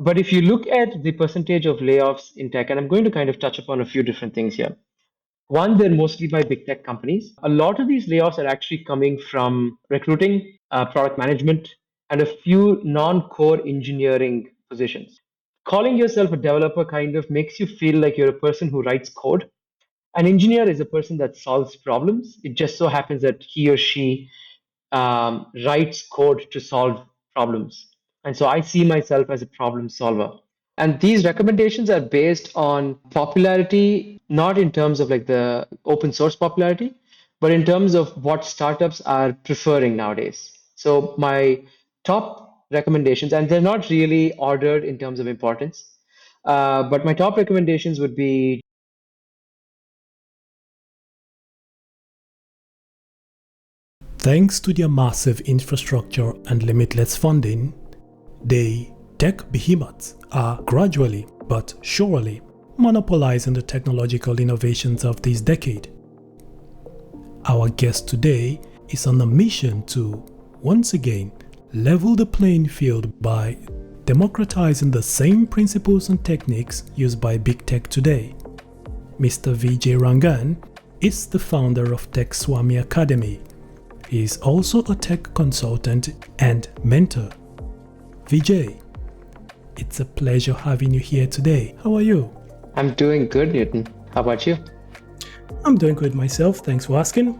But if you look at the percentage of layoffs in tech, and I'm going to kind of touch upon a few different things here. One, they're mostly by big tech companies. A lot of these layoffs are actually coming from recruiting, product management, and a few non-core engineering positions. Calling yourself a developer kind of makes you feel like you're a person who writes code. An engineer is a person that solves problems. It just so happens that he or she writes code to solve problems. And so I see myself as a problem solver. And these recommendations are based on popularity, not in terms of like the open source popularity, but in terms of what startups are preferring nowadays. So my top recommendations, and they're not really ordered in terms of importance, but my top recommendations would be. Thanks to their massive infrastructure and limitless funding, the tech behemoths are gradually but surely monopolizing the technological innovations of this decade. Our guest today is on a mission to, once again, level the playing field by democratizing the same principles and techniques used by big tech today. Mr. Vijay Rangan is the founder of Tech Swamy Academy. He is also a tech consultant and mentor. Vijay, it's a pleasure having you here today. How are you? I'm doing good, Newton. How about you? I'm doing good myself. Thanks for asking.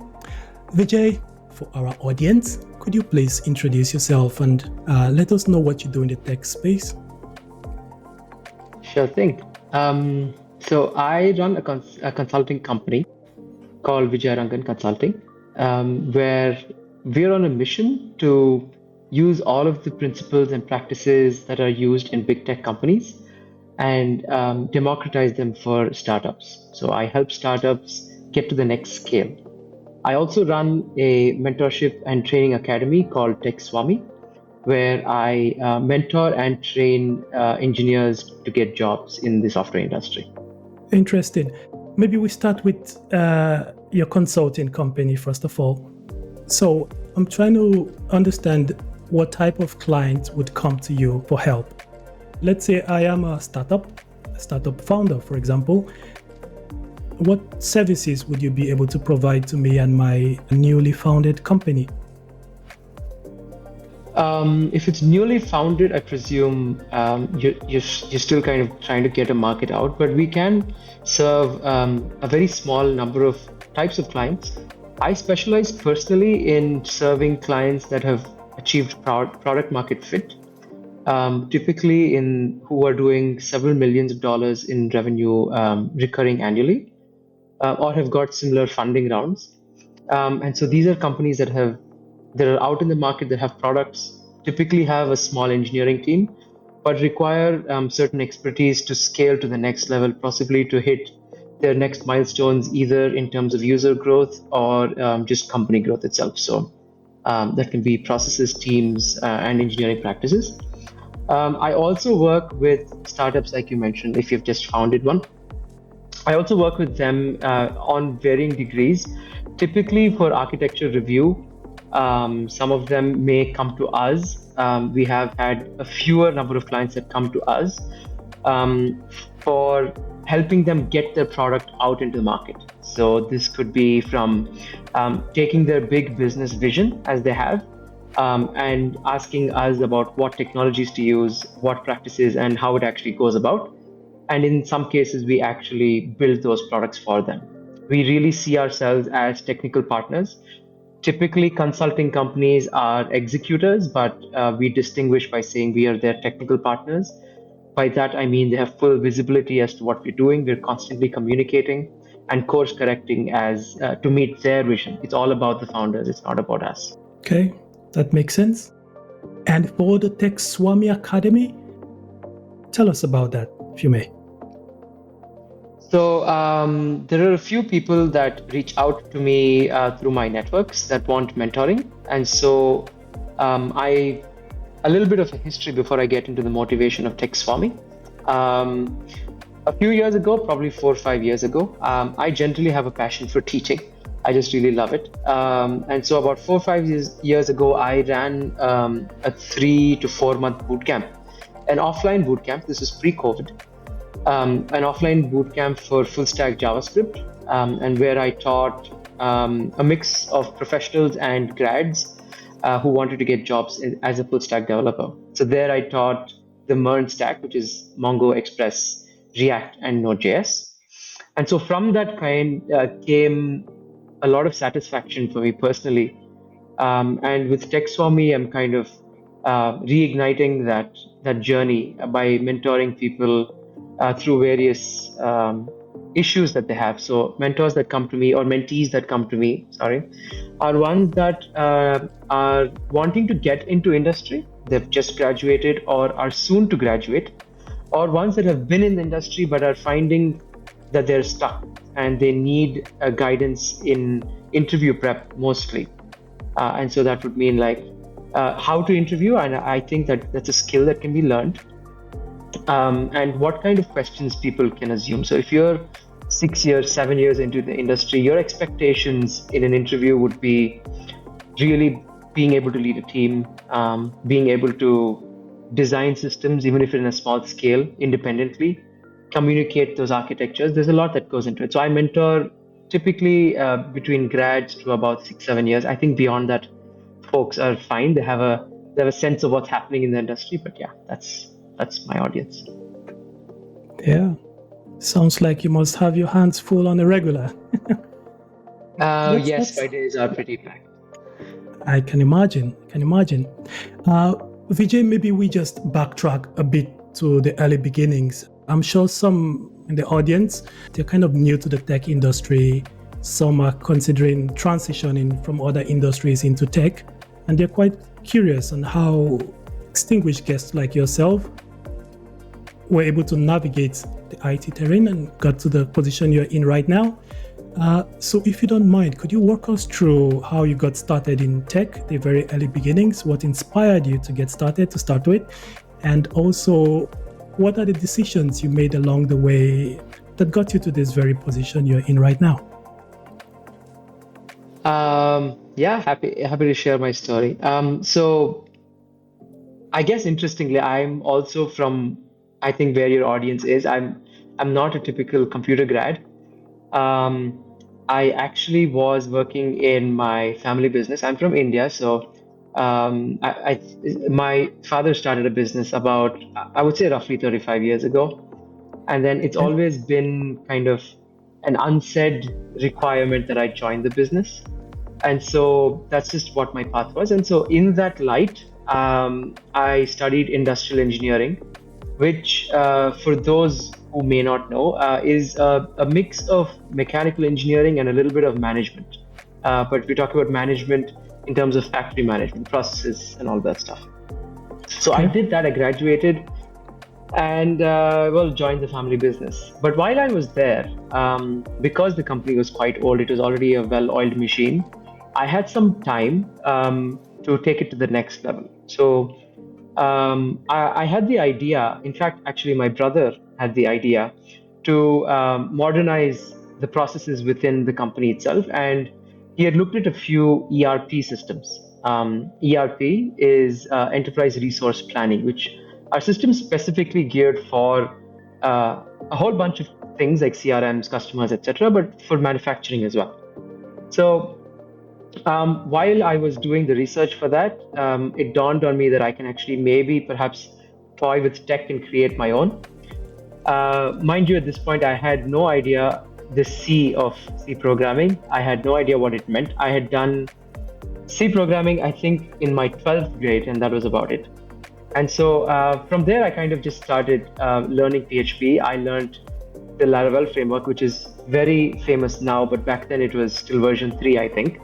Vijay, for our audience, could you please introduce yourself and let us know what you do in the tech space? Sure thing. So I run a consulting company called Vijay Rangan Consulting, where we're on a mission to use all of the principles and practices that are used in big tech companies and democratize them for startups. So I help startups get to the next scale. I also run a mentorship and training academy called Tech Swamy, where I mentor and train engineers to get jobs in the software industry. Interesting. Maybe we start with your consulting company first of all. So I'm trying to understand what type of clients would come to you for help. Let's say I am a startup founder, for example. What services would you be able to provide to me and my newly founded company? If it's newly founded, I presume you're still kind of trying to get a market out, but we can serve a very small number of types of clients. I specialize personally in serving clients that have achieved product market fit, typically who are doing several millions of dollars in revenue recurring annually, or have got similar funding rounds. And so these are companies that are out in the market that have products, typically have a small engineering team, but require certain expertise to scale to the next level, possibly to hit their next milestones, either in terms of user growth or just company growth itself. So that can be processes, teams, and engineering practices. I also work with startups, like you mentioned, if you've just founded one. I also work with them on varying degrees, typically for architecture review. Some of them may come to us. We have had a fewer number of clients that come to us for helping them get their product out into the market. So this could be from taking their big business vision as they have and asking us about what technologies to use, what practices, and how it actually goes about. And in some cases, we actually build those products for them. We really see ourselves as technical partners. Typically, consulting companies are executors, but we distinguish by saying we are their technical partners. By that, I mean they have full visibility as to what we're doing. We're constantly communicating and course correcting as to meet their vision. It's all about the founders. It's not about us. Okay, that makes sense. And for the Tech Swamy Academy, tell us about that, if you may. So there are a few people that reach out to me through my networks that want mentoring. And so a little bit of a history before I get into the motivation of Tech Swamy. A few years ago, probably 4 or 5 years ago, I generally have a passion for teaching. I just really love it. And so about 4 or 5 years ago, I ran a 3 to 4 month bootcamp an offline bootcamp. This is pre-COVID. An offline bootcamp for full stack JavaScript, and where I taught a mix of professionals and grads who wanted to get jobs as a full stack developer. So there I taught the MERN stack, which is Mongo, Express, React, and Node.js. And so from that kind came a lot of satisfaction for me personally. And with Tech Swamy, I'm kind of reigniting that journey by mentoring people through various issues that they have. So mentors that come to me, or mentees that come to me, sorry, are ones that are wanting to get into industry. They've just graduated or are soon to graduate, or ones that have been in the industry but are finding that they're stuck and they need guidance in interview prep mostly. And so that would mean like how to interview, and I think that that's a skill that can be learned. And what kind of questions people can assume. So if you're 6 years, 7 years into the industry, your expectations in an interview would be really being able to lead a team, being able to design systems, even if in a small scale, independently, communicate those architectures. There's a lot that goes into it. So I mentor typically between grads to about 6-7 years. I think beyond that, folks are fine. They have a sense of what's happening in the industry. But yeah, that's my audience. Yeah, sounds like you must have your hands full on a regular. Yes, my days are pretty packed. I can imagine. Vijay, maybe we just backtrack a bit to the early beginnings. I'm sure some in the audience, they're kind of new to the tech industry. Some are considering transitioning from other industries into tech, and they're quite curious on how distinguished guests like yourself were able to navigate the IT terrain and got to the position you're in right now. So if you don't mind, could you walk us through how you got started in tech, the very early beginnings, what inspired you to get started to start with, and also what are the decisions you made along the way that got you to this very position you're in right now? Yeah, happy to share my story. So I guess interestingly, I'm also from, I think where your audience is. I'm not a typical computer grad. I actually was working in my family business. I'm from India, so my father started a business about, I would say, roughly 35 years ago. And then it's always been kind of an unsaid requirement that I join the business. And so that's just what my path was. And so in that light, I studied industrial engineering, which for those who may not know, is a mix of mechanical engineering and a little bit of management. But we talk about management in terms of factory management, processes, and all that stuff. So I did that. I graduated and joined the family business. But while I was there, because the company was quite old, it was already a well-oiled machine, I had some time to take it to the next level. So I had the idea, in fact, actually my brother had the idea to modernize the processes within the company itself. And he had looked at a few ERP systems. ERP is Enterprise Resource Planning, which are systems specifically geared for a whole bunch of things like CRMs, customers, etc., but for manufacturing as well. So while I was doing the research for that, it dawned on me that I can actually maybe perhaps toy with tech and create my own. Mind you, at this point, I had no idea the C of C programming. I had no idea what it meant. I had done C programming, I think, in my 12th grade, and that was about it. And so from there, I kind of just started learning PHP. I learned the Laravel framework, which is very famous now, but back then it was still version 3, I think.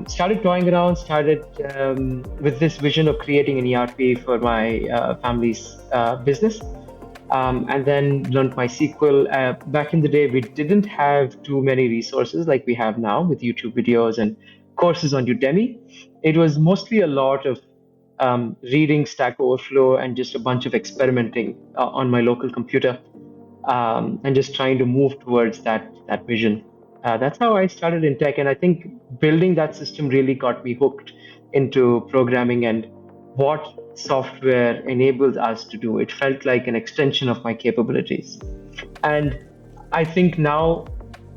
Started toying around, started with this vision of creating an ERP for my family's business, and then learned MySQL. Back in the day, we didn't have too many resources like we have now with YouTube videos and courses on Udemy. It was mostly a lot of reading Stack Overflow and just a bunch of experimenting on my local computer, and just trying to move towards that vision. That's how I started in tech, and I think building that system really got me hooked into programming and what software enables us to do. It felt like an extension of my capabilities. And I think now,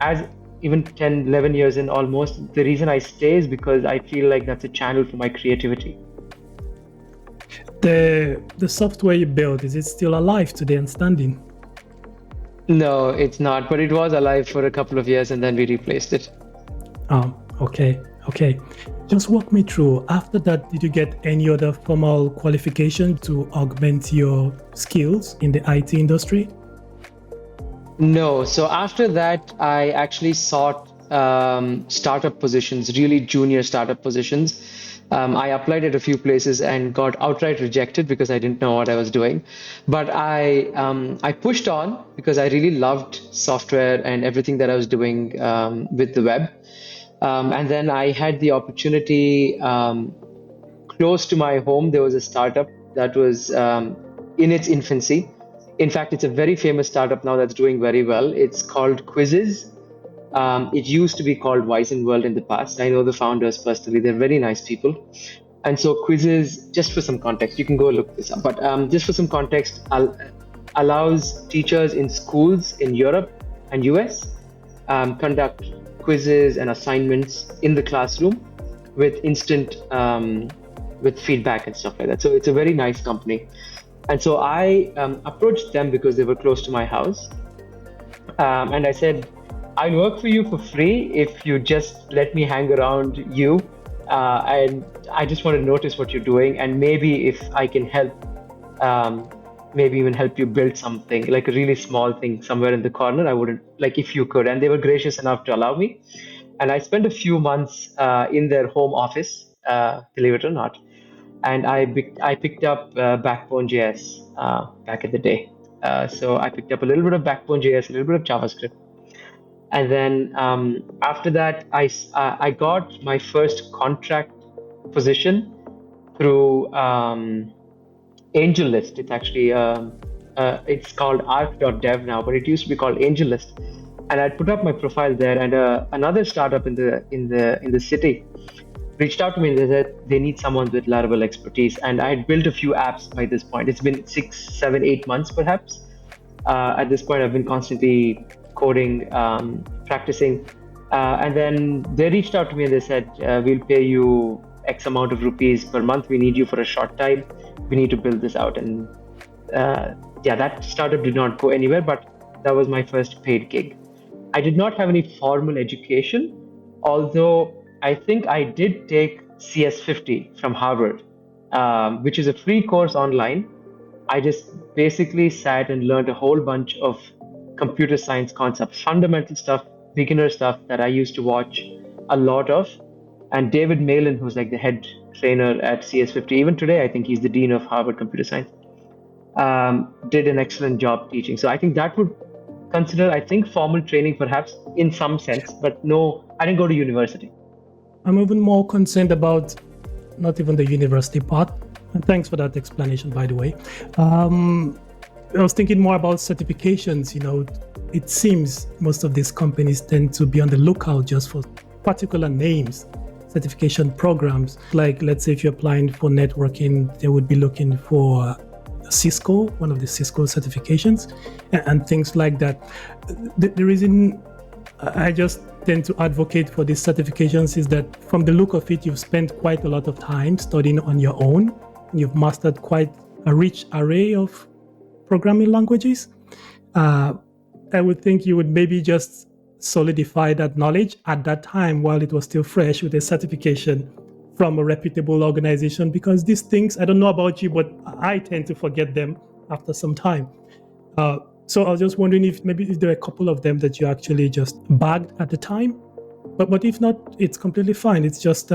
as even 10, 11 years in almost, the reason I stay is because I feel like that's a channel for my creativity. The software you built, is it still alive today and standing? No, it's not, but it was alive for a couple of years and then we replaced it. Okay. Just walk me through. After that, did you get any other formal qualification to augment your skills in the IT industry? No. So after that, I actually sought startup positions, really junior startup positions. I applied at a few places and got outright rejected because I didn't know what I was doing. But I pushed on because I really loved software and everything that I was doing with the web. And then I had the opportunity close to my home. There was a startup that was in its infancy. In fact, it's a very famous startup now that's doing very well. It's called Quizzes. It used to be called Wisen World in the past. I know the founders personally. They're very nice people. And so Quizzes, just for some context, you can go look this up, but just for some context, allows teachers in schools in Europe and US conduct quizzes and assignments in the classroom with instant with feedback and stuff like that. So it's a very nice company. And so I approached them because they were close to my house. And I said, I'll work for you for free if you just let me hang around you. And I just want to notice what you're doing. And maybe if I can help, maybe even help you build something, like a really small thing somewhere in the corner, I wouldn't, like if you could. And they were gracious enough to allow me. And I spent a few months in their home office, believe it or not. And I picked up Backbone.js back in the day. So I picked up a little bit of Backbone.js, a little bit of JavaScript. And then after that, I got my first contract position through AngelList. It's actually it's called arc.dev now, but it used to be called AngelList. And I put up my profile there, and another startup in the city reached out to me and they said they need someone with Laravel expertise. And I had built a few apps by this point. It's been 6, 7, 8 months perhaps. At this point, I've been constantly coding, practicing. And then they reached out to me and they said, we'll pay you X amount of rupees per month. We need you for a short time. We need to build this out. And that startup did not go anywhere, but that was my first paid gig. I did not have any formal education, although I think I did take CS50 from Harvard, which is a free course online. I just basically sat and learned a whole bunch of computer science concepts, fundamental stuff, beginner stuff that I used to watch a lot of. And David Malin, who's like the head trainer at CS50, even today, I think he's the dean of Harvard Computer Science, did an excellent job teaching. So I think that would consider, I think, formal training perhaps in some sense, but no, I didn't go to university. I'm even more concerned about not even the university part. And thanks for that explanation, by the way. I was thinking more about certifications. It seems most of these companies tend to be on the lookout just for particular names, certification programs. Like, let's say if you're applying for networking, they would be looking for Cisco, one of the Cisco certifications, and things like that. The reason I just tend to advocate for these certifications is that from the look of it, you've spent quite a lot of time studying on your own. You've mastered quite a rich array of programming languages. I would think you would maybe just solidify that knowledge at that time while it was still fresh with a certification from a reputable organization, because these things, I don't know about you, but I tend to forget them after some time. So I was just wondering if there are a couple of them that you actually just bagged at the time, but if not, it's completely fine. It's just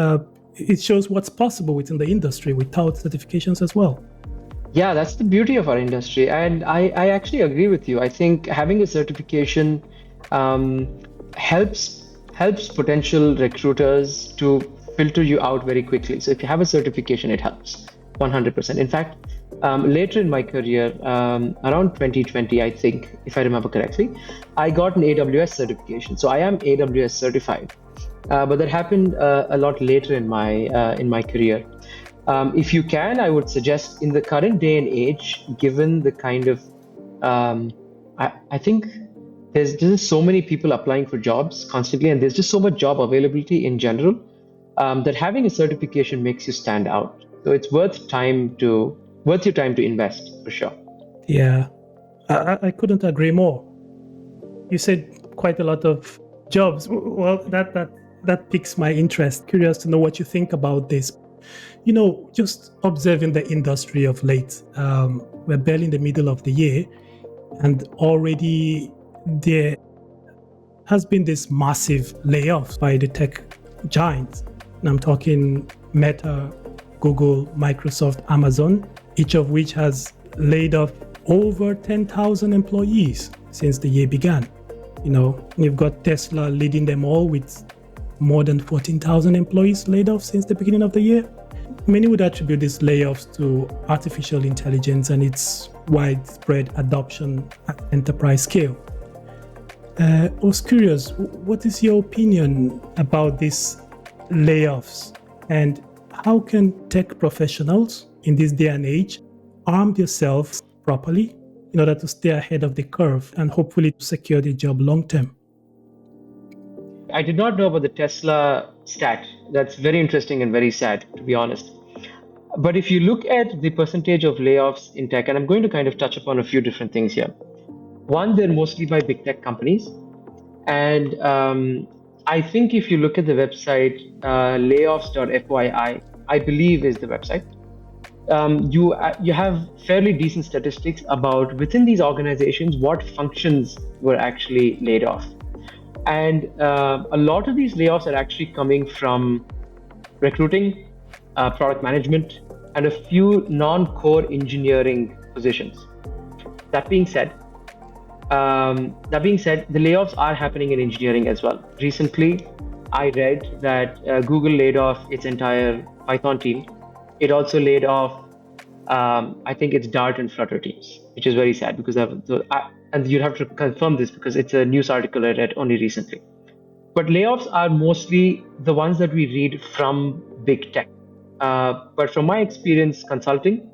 it shows what's possible within the industry without certifications as well. Yeah, that's the beauty of our industry, and I actually agree with you. I think having a certification helps potential recruiters to filter you out very quickly. So if you have a certification, it helps 100%. In fact, later in my career, around 2020, I think, if I remember correctly, I got an AWS certification. So I am AWS certified, but that happened a lot later in my career. If you can, I would suggest in the current day and age, given the kind of, I think there's just so many people applying for jobs constantly, and there's just so much job availability in general, that having a certification makes you stand out. So it's worth your time to invest for sure. Yeah, I couldn't agree more. You said quite a lot of jobs. Well, that piques my interest. Curious to know what you think about this. Just observing the industry of late. We're barely in the middle of the year, and already there has been this massive layoffs by the tech giants. And I'm talking Meta, Google, Microsoft, Amazon, each of which has laid off over 10,000 employees since the year began. You've got Tesla leading them all with more than 14,000 employees laid off since the beginning of the year. Many would attribute these layoffs to artificial intelligence and its widespread adoption at enterprise scale. I was curious, what is your opinion about these layoffs, and how can tech professionals in this day and age arm themselves properly in order to stay ahead of the curve and hopefully secure their job long term? I did not know about the Tesla stat. That's very interesting and very sad, to be honest. But if you look at the percentage of layoffs in tech, and I'm going to kind of touch upon a few different things here. One, they're mostly by big tech companies. And I think if you look at the website, layoffs.fyi, I believe is the website, you have fairly decent statistics about within these organizations what functions were actually laid off. And a lot of these layoffs are actually coming from recruiting, product management, and a few non-core engineering positions. That being said, the layoffs are happening in engineering as well. Recently, I read that Google laid off its entire Python team. It also laid off, I think it's Dart and Flutter teams, which is very sad because and you'd have to confirm this because it's a news article I read only recently. But layoffs are mostly the ones that we read from big tech. But from my experience consulting,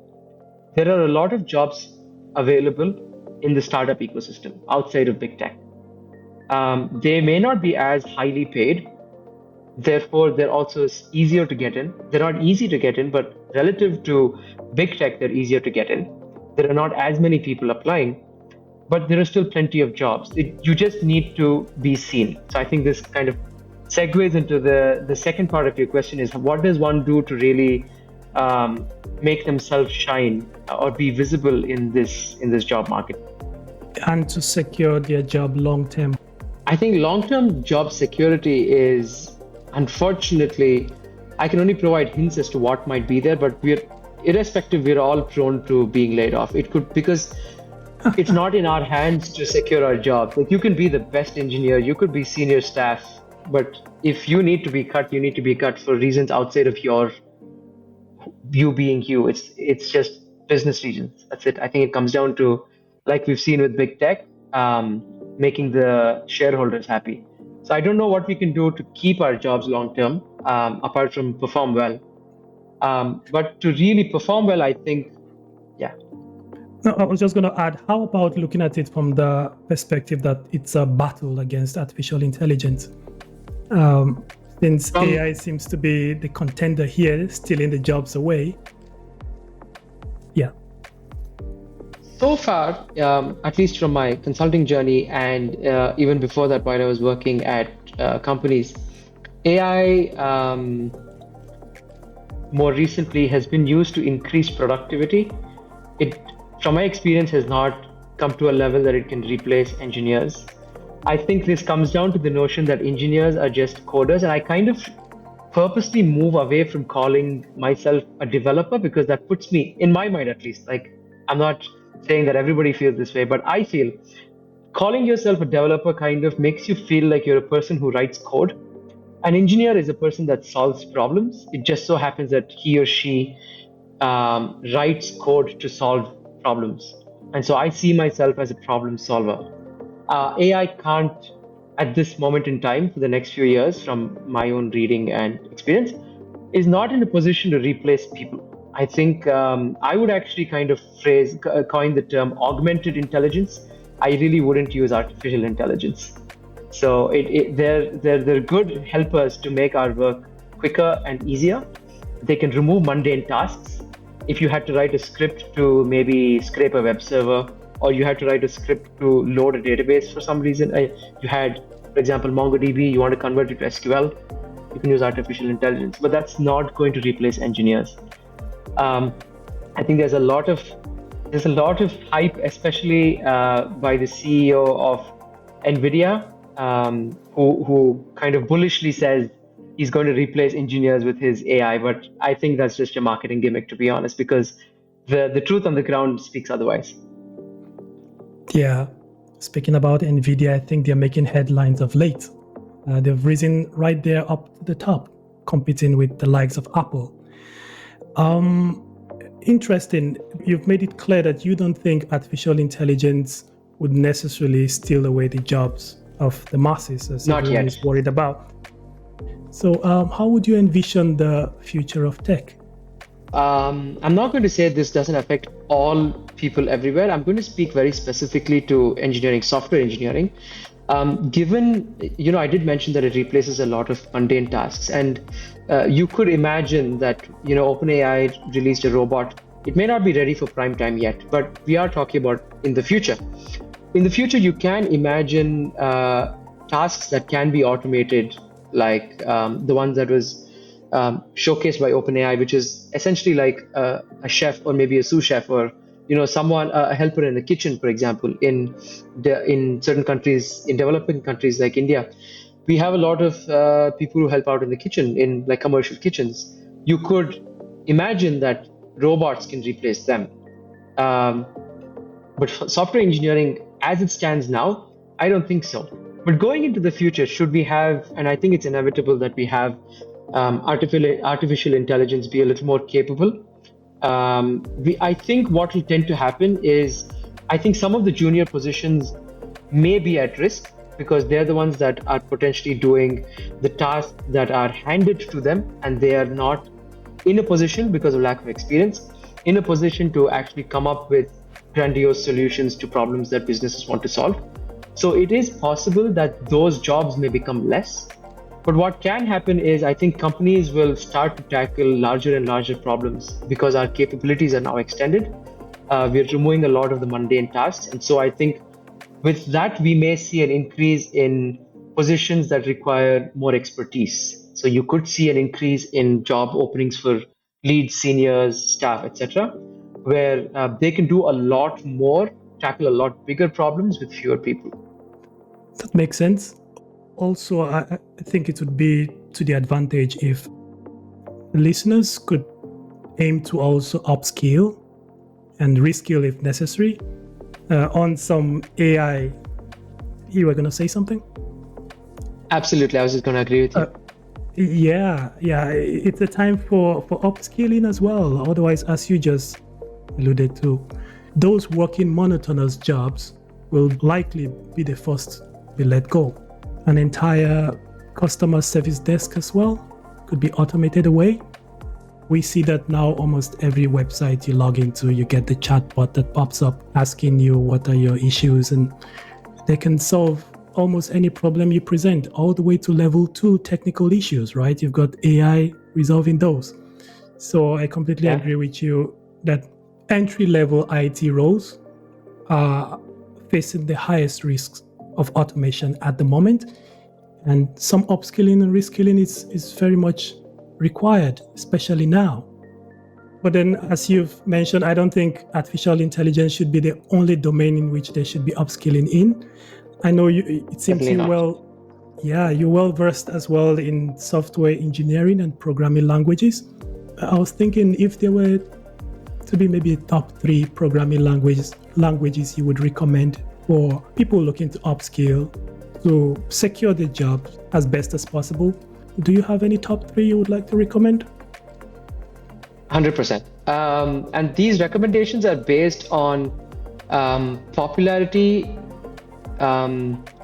there are a lot of jobs available in the startup ecosystem outside of big tech. They may not be as highly paid, therefore they're also easier to get in. They're not easy to get in, but relative to big tech, they're easier to get in. There are not as many people applying, but there are still plenty of jobs. You just need to be seen. So I think this kind of segues into the second part of your question is, what does one do to really make themselves shine or be visible in this job market? And to secure their job long term. I think long-term job security is, unfortunately, I can only provide hints as to what might be there, but we're all prone to being laid off. It could, because it's not in our hands to secure our jobs. Like, you can be the best engineer, you could be senior staff, but if you need to be cut, you need to be cut for reasons outside of you being you. It's just business reasons. That's it. I think it comes down to, like we've seen with big tech, making the shareholders happy. So I don't know what we can do to keep our jobs long term, apart from perform well. But to really perform well, I think, yeah. No, I was just going to add, how about looking at it from the perspective that it's a battle against artificial intelligence? Since AI seems to be the contender here, stealing the jobs away. Yeah. So far, at least from my consulting journey and even before that, while I was working at companies, AI more recently has been used to increase productivity. It, from my experience, has not come to a level that it can replace engineers. I think this comes down to the notion that engineers are just coders, and I kind of purposely move away from calling myself a developer because that puts me, in my mind at least, like, I'm not saying that everybody feels this way, but I feel calling yourself a developer kind of makes you feel like you're a person who writes code. An engineer is a person that solves problems. It just so happens that he or she writes code to solve problems. And so I see myself as a problem solver. AI can't, at this moment in time, for the next few years, from my own reading and experience, is not in a position to replace people. I think I would actually kind of coin the term augmented intelligence. I really wouldn't use artificial intelligence. So they're good helpers to make our work quicker and easier. They can remove mundane tasks. If you had to write a script to maybe scrape a web server, or you had to write a script to load a database for some reason, you had, for example, MongoDB, you want to convert it to SQL, you can use artificial intelligence, but that's not going to replace engineers. I think there's a lot of hype, especially by the CEO of NVIDIA, who kind of bullishly says he's going to replace engineers with his AI. But I think that's just a marketing gimmick, to be honest, because the truth on the ground speaks otherwise. Yeah, speaking about NVIDIA, I think they're making headlines of late. They've risen right there up to the top, competing with the likes of Apple. Interesting. You've made it clear that you don't think artificial intelligence would necessarily steal away the jobs of the masses, as everyone is worried about. So how would you envision the future of tech? I'm not going to say this doesn't affect all people everywhere. I'm going to speak very specifically to engineering, software engineering. Given, I did mention that it replaces a lot of mundane tasks, and you could imagine that, OpenAI released a robot. It may not be ready for prime time yet, but we are talking about in the future. In the future, you can imagine tasks that can be automated, like the ones that was showcased by OpenAI, which is essentially like a chef or maybe a sous chef, or someone, a helper in the kitchen, for example. In certain countries, in developing countries like India, we have a lot of people who help out in the kitchen, in like commercial kitchens. You could imagine that robots can replace them. But for software engineering, as it stands now, I don't think so. But going into the future, should we have, and I think it's inevitable that we have artificial intelligence be a little more capable. I think what will tend to happen is, I think some of the junior positions may be at risk because they're the ones that are potentially doing the tasks that are handed to them, and they are not in a position, because of lack of experience, in a position to actually come up with grandiose solutions to problems that businesses want to solve. So it is possible that those jobs may become less. But what can happen is, I think companies will start to tackle larger and larger problems because our capabilities are now extended. We're removing a lot of the mundane tasks. And so I think with that, we may see an increase in positions that require more expertise. So you could see an increase in job openings for leads, seniors, staff, etc., where they can do a lot more, tackle a lot bigger problems with fewer people. That makes sense. Also, I think it would be to the advantage if listeners could aim to also upskill and reskill if necessary on some AI. You were going to say something? Absolutely. I was just going to agree with you. Yeah. It's a time for upskilling as well. Otherwise, as you just alluded to, those working monotonous jobs will likely be the first to be let go. An entire customer service desk as well could be automated away. We see that now almost every website you log into, you get the chatbot that pops up asking you what are your issues, and they can solve almost any problem you present, all the way to level 2 technical issues, right? You've got AI resolving those. So I completely agree with you that entry-level IT roles are facing the highest risks of automation at the moment, and some upskilling and reskilling is very much required, especially now. But then, as you've mentioned, I don't think artificial intelligence should be the only domain in which they should be upskilling in. I know it seems you're well versed as well in software engineering and programming languages. I was thinking if there were to be maybe top 3 programming languages you would recommend for people looking to upskill to secure their job as best as possible. Do you have any top 3 you would like to recommend? 100%. And these recommendations are based on popularity,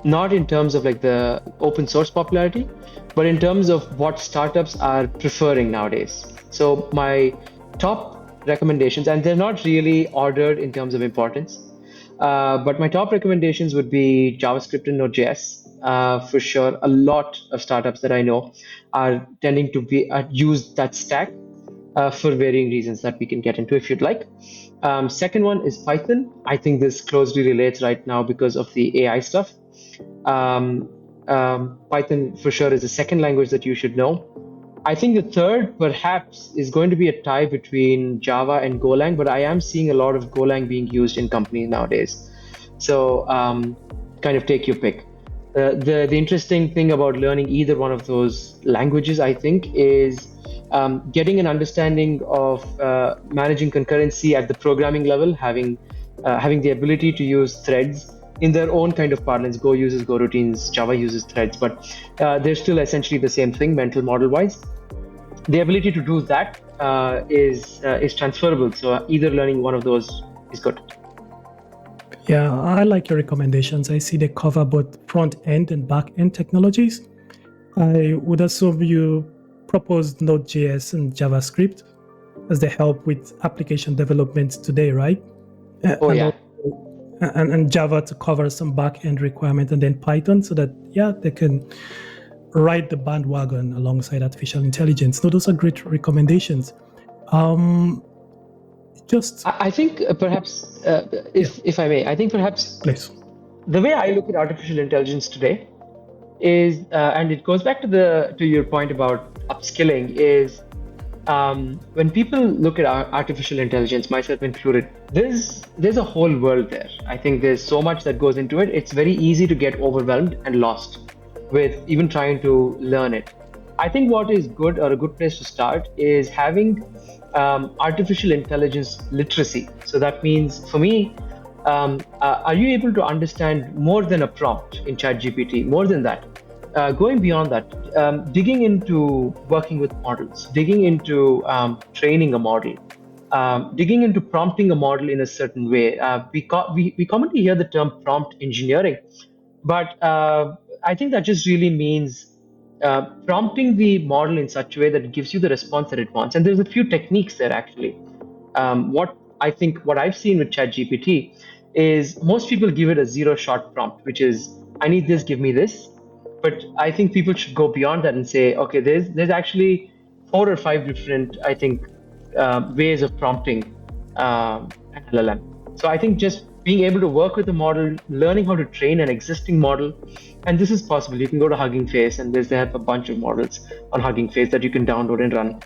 not in terms of like the open source popularity, but in terms of what startups are preferring nowadays. So my top recommendations, and they're not really ordered in terms of importance, but my top recommendations would be JavaScript and Node.js. For sure, a lot of startups that I know are tending to be use that stack for varying reasons that we can get into if you'd like. Second one is Python. I think this closely relates right now because of the AI stuff. Python for sure is the second language that you should know. I think the third perhaps is going to be a tie between Java and Golang, but I am seeing a lot of Golang being used in companies nowadays. So kind of take your pick. The interesting thing about learning either one of those languages, I think, is getting an understanding of managing concurrency at the programming level, having the ability to use threads in their own kind of parlance. Go uses Go routines, Java uses threads, but they're still essentially the same thing, mental model wise. The ability to do that is transferable. So either learning one of those is good. Yeah, I like your recommendations. I see they cover both front end and back end technologies. I would assume you proposed Node.js and JavaScript as they help with application development today, right? Oh, yeah. And Java to cover some back end requirement, and then Python so that, yeah, they can ride the bandwagon alongside artificial intelligence. No, those are great recommendations. I think perhaps, if I may, I think perhaps please. The way I look at artificial intelligence today is, and it goes back to your point about upskilling, is when people look at artificial intelligence, myself included, there's a whole world there. I think there's so much that goes into it. It's very easy to get overwhelmed and lost with even trying to learn it. I think what is good, or a good place to start, is having artificial intelligence literacy. So that means, for me, are you able to understand more than a prompt in ChatGPT? More than that, going beyond that, digging into working with models, digging into training a model, digging into prompting a model in a certain way. We commonly hear the term prompt engineering, but I think that just really means prompting the model in such a way that it gives you the response that it wants. And there's a few techniques there actually. What I've seen with ChatGPT is most people give it a zero-shot prompt, which is, I need this, give me this. But I think people should go beyond that and say, okay, there's actually 4 or 5 different, I think, ways of prompting an LLM. So I think just being able to work with a model, learning how to train an existing model, and this is possible. You can go to Hugging Face, and they have a bunch of models on Hugging Face that you can download and run.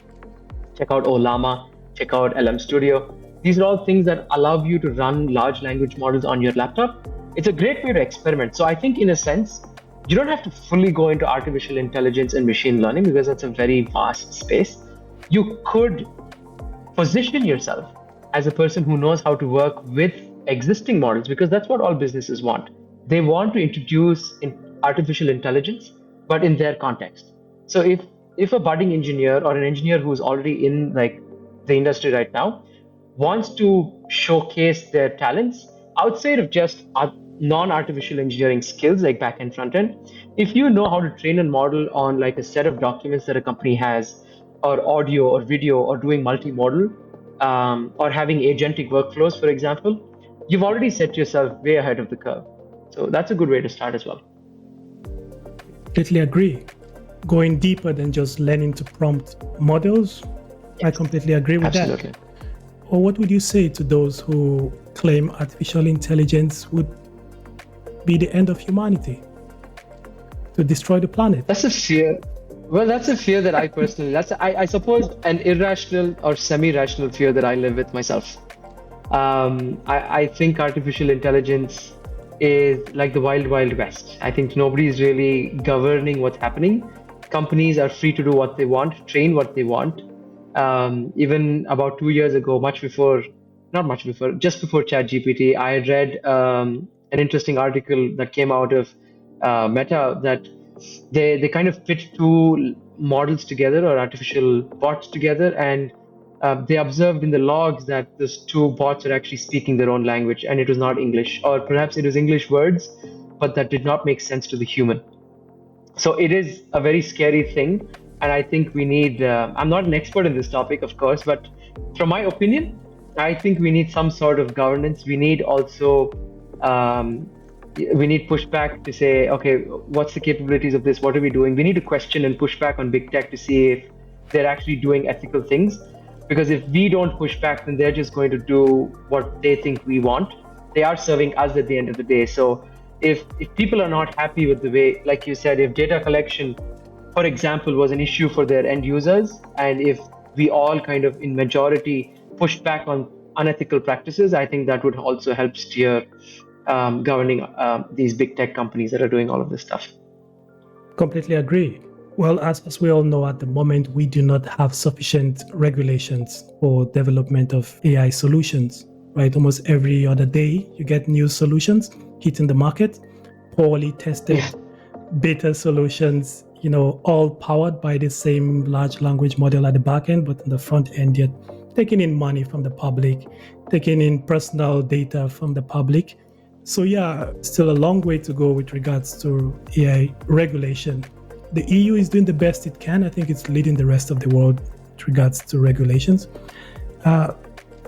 Check out Olama, check out LM Studio. These are all things that allow you to run large language models on your laptop. It's a great way to experiment. So I think, in a sense, you don't have to fully go into artificial intelligence and machine learning because that's a very vast space. You could position yourself as a person who knows how to work with existing models, because that's what all businesses want. They want to introduce artificial intelligence, but in their context. So if a budding engineer or an engineer who's already in like the industry right now wants to showcase their talents outside of just non-artificial engineering skills like back end, front end, if you know how to train a model on like a set of documents that a company has, or audio or video, or doing multimodal, or having agentic workflows, for example, you've already set yourself way ahead of the curve. So that's a good way to start as well. Completely agree. Going deeper than just learning to prompt models, yes. I completely agree with Absolutely. that. Or what would you say to those who claim artificial intelligence would be the end of humanity, to destroy the planet? That's a fear. Well, that's a fear that I personally, I suppose, an irrational or semi-rational fear that I live with myself. I think artificial intelligence is like the wild, wild west. I think nobody is really governing what's happening. Companies are free to do what they want, train what they want. Even about 2 years ago, just before ChatGPT, I had read an interesting article that came out of Meta that they kind of pit 2 models together, or artificial bots together, and they observed in the logs that those 2 bots are actually speaking their own language, and it was not English, or perhaps it was English words, but that did not make sense to the human. So it is a very scary thing. And I think we need, I'm not an expert in this topic, of course, but from my opinion, I think we need some sort of governance. We need also, we need pushback to say, okay, what's the capabilities of this? What are we doing? We need to question and push back on big tech to see if they're actually doing ethical things. Because if we don't push back, then they're just going to do what they think we want. They are serving us at the end of the day. So if people are not happy with the way, like you said, if data collection, for example, was an issue for their end users, and if we all kind of in majority pushed back on unethical practices, I think that would also help steer governing these big tech companies that are doing all of this stuff. Completely agree. Well, as we all know, at the moment, we do not have sufficient regulations for development of AI solutions, right? Almost every other day, you get new solutions hitting the market, poorly tested beta solutions, all powered by the same large language model at the back end, but on the front end, yet taking in money from the public, taking in personal data from the public. So yeah, still a long way to go with regards to AI regulation. The EU is doing the best it can. I think it's leading the rest of the world with regards to regulations.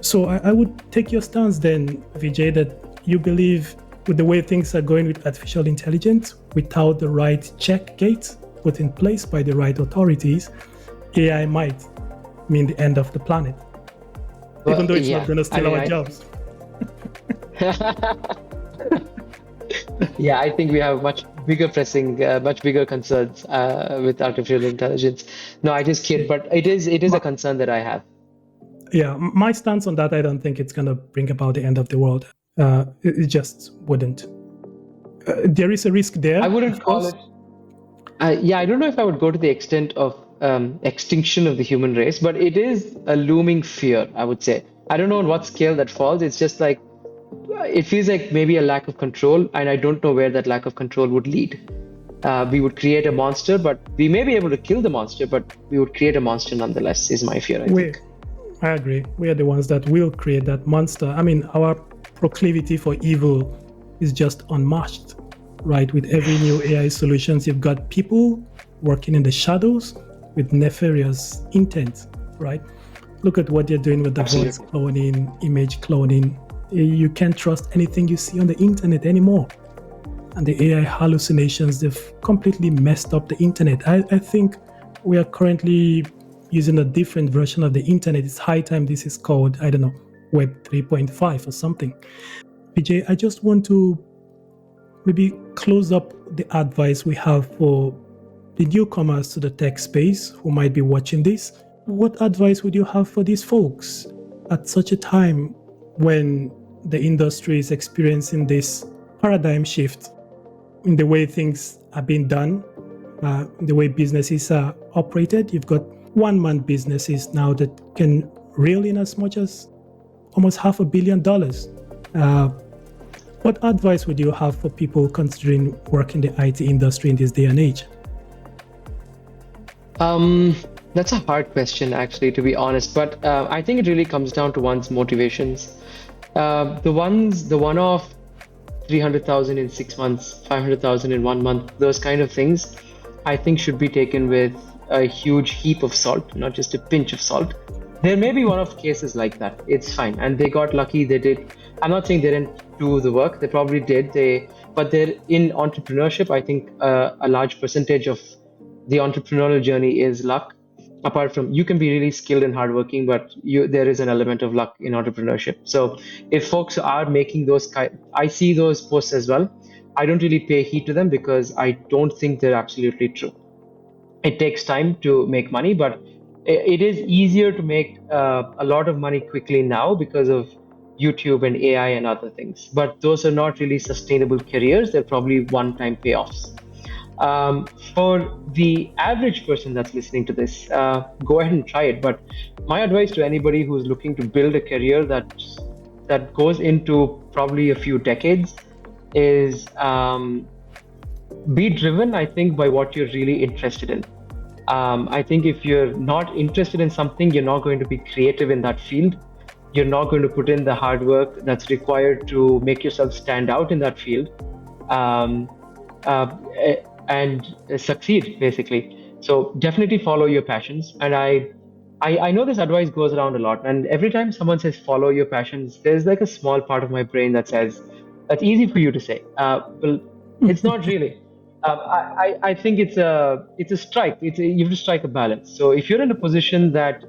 So I would take your stance then, Vijay, that you believe with the way things are going with artificial intelligence, without the right check gates put in place by the right authorities, AI might mean the end of the planet. Well, even though it's not going to steal our jobs. Yeah, I think we have much bigger concerns with artificial intelligence. No, I just kid, but it is a concern that I have. Yeah, my stance on that, I don't think it's going to bring about the end of the world. It just wouldn't. There is a risk there. I wouldn't call it. I don't know if I would go to the extent of extinction of the human race, but it is a looming fear, I would say. I don't know on what scale that falls. It's just like, it feels like maybe a lack of control, and I don't know where that lack of control would lead. We would create a monster, but we may be able to kill the monster, but we would create a monster nonetheless, is my fear, I think. I agree. We are the ones that will create that monster. I mean, our proclivity for evil is just unmatched, right? With every new AI solutions, you've got people working in the shadows with nefarious intent, right? Look at what they're doing with the voice cloning, image cloning. You can't trust anything you see on the internet anymore. And the AI hallucinations, they've completely messed up the internet. I think we are currently using a different version of the internet. It's high time this is called, I don't know, Web 3.5 or something. Vijay, I just want to maybe close up the advice we have for the newcomers to the tech space who might be watching this. What advice would you have for these folks at such a time when the industry is experiencing this paradigm shift in the way things are being done, the way businesses are operated? You've got one-man businesses now that can reel in as much as almost $500 million. What advice would you have for people considering work in the IT industry in this day and age? That's a hard question, actually, to be honest. But I think it really comes down to one's motivations. The one-off 300,000 in 6 months, 500,000 in 1 month, those kind of things, I think should be taken with a huge heap of salt, not just a pinch of salt. There may be one-off cases like that. It's fine. And they got lucky. They did. I'm not saying they didn't do the work. They probably did. But they're in entrepreneurship. I think a large percentage of the entrepreneurial journey is luck. Apart from, you can be really skilled and hardworking, but there is an element of luck in entrepreneurship. So if folks are making those, I see those posts as well. I don't really pay heed to them because I don't think they're absolutely true. It takes time to make money, but it is easier to make a lot of money quickly now because of YouTube and AI and other things. But those are not really sustainable careers. They're probably one-time payoffs. For the average person that's listening to this, go ahead and try it. But my advice to anybody who's looking to build a career that goes into probably a few decades is be driven, I think, by what you're really interested in. I think if you're not interested in something, you're not going to be creative in that field. You're not going to put in the hard work that's required to make yourself stand out in that field. um, uh, and succeed, basically. So definitely follow your passions. And I know this advice goes around a lot. And every time someone says follow your passions, there's like a small part of my brain that says, that's easy for you to say. Well, it's not really. I think it's a strike. You have to strike a balance. So if you're in a position that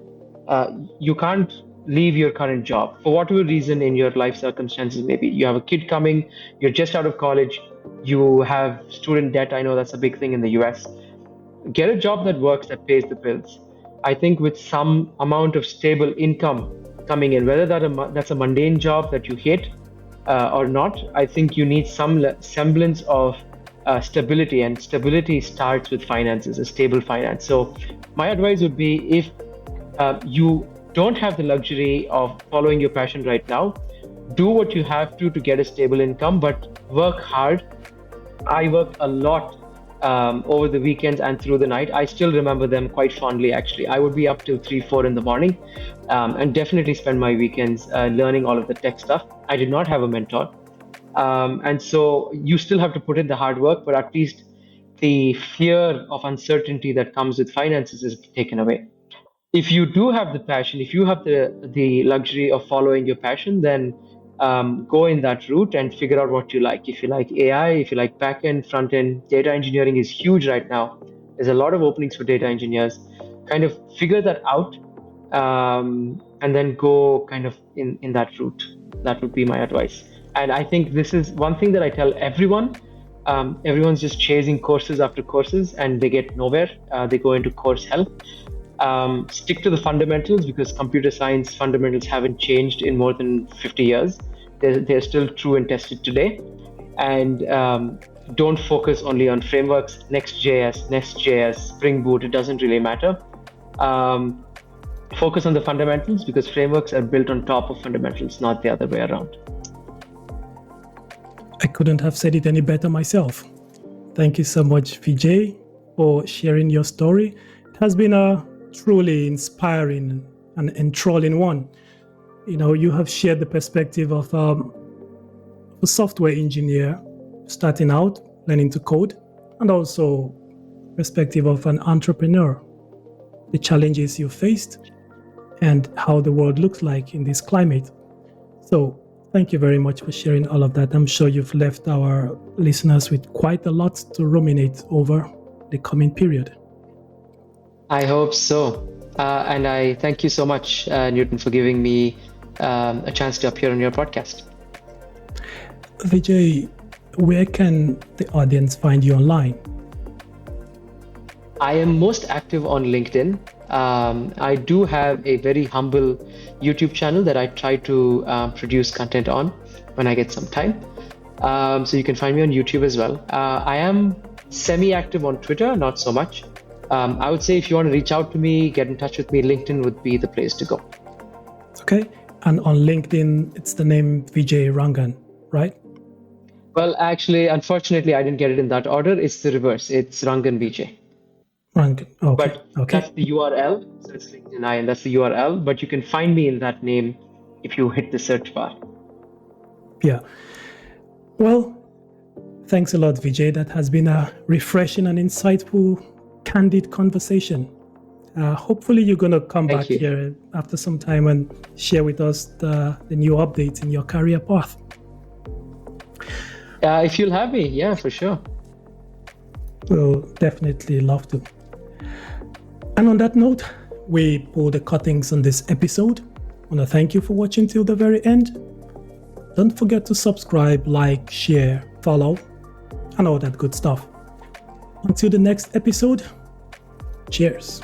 you can't leave your current job for whatever reason in your life circumstances, maybe you have a kid coming, you're just out of college, you have student debt. I know that's a big thing in the US. Get a job that works, that pays the bills. I think with some amount of stable income coming in, whether that's a mundane job that you hate or not, I think you need some semblance of stability, and stability starts with finances, a stable finance. So my advice would be, if you don't have the luxury of following your passion right now, do what you have to get a stable income, but work hard. I worked a lot over the weekends and through the night. I still remember them quite fondly, actually. I would be up till 3, 4 in the morning, and definitely spend my weekends learning all of the tech stuff. I did not have a mentor. And so you still have to put in the hard work, but at least the fear of uncertainty that comes with finances is taken away. If you do have the passion, if you have the luxury of following your passion, then go in that route and figure out what you like. If you like AI, if you like backend, front end, data engineering is huge right now. There's a lot of openings for data engineers. Kind of figure that out, and then go kind of in that route. That would be my advice. And I think this is one thing that I tell everyone. Everyone's just chasing courses after courses, and they get nowhere. They go into course hell. Stick to the fundamentals, because computer science fundamentals haven't changed in more than 50 years. They're still true and tested today. And don't focus only on frameworks, Next.js, Spring Boot, it doesn't really matter. Focus on the fundamentals, because frameworks are built on top of fundamentals, not the other way around. I couldn't have said it any better myself. Thank you so much, Vijay, for sharing your story. It has been a truly inspiring and enthralling one. You have shared the perspective of a software engineer starting out, learning to code, and also perspective of an entrepreneur, the challenges you faced, and how the world looks like in this climate. So thank you very much for sharing all of that. I'm sure you've left our listeners with quite a lot to ruminate over the coming period. I hope so. And I thank you so much, Newton, for giving me a chance to appear on your podcast. Vijay, where can the audience find you online? I am most active on LinkedIn. I do have a very humble YouTube channel that I try to produce content on when I get some time. So you can find me on YouTube as well. I am semi-active on Twitter, not so much. I would say if you want to reach out to me, get in touch with me, LinkedIn would be the place to go. Okay. And on LinkedIn, it's the name Vijay Rangan, right? Well, actually, unfortunately, I didn't get it in that order. It's the reverse. It's Rangan Vijay. Rangan. Okay. But that's the URL. So it's LinkedIn and that's the URL. But you can find me in that name if you hit the search bar. Yeah. Well, thanks a lot, Vijay. That has been a refreshing and insightful, candid conversation. Hopefully you're going to come back here after some time and share with us the new updates in your career path. If you'll have me, yeah, for sure. We'll definitely love to. And on that note, we pull the cuttings on this episode. I want to thank you for watching till the very end. Don't forget to subscribe, like, share, follow, and all that good stuff. Until the next episode, cheers.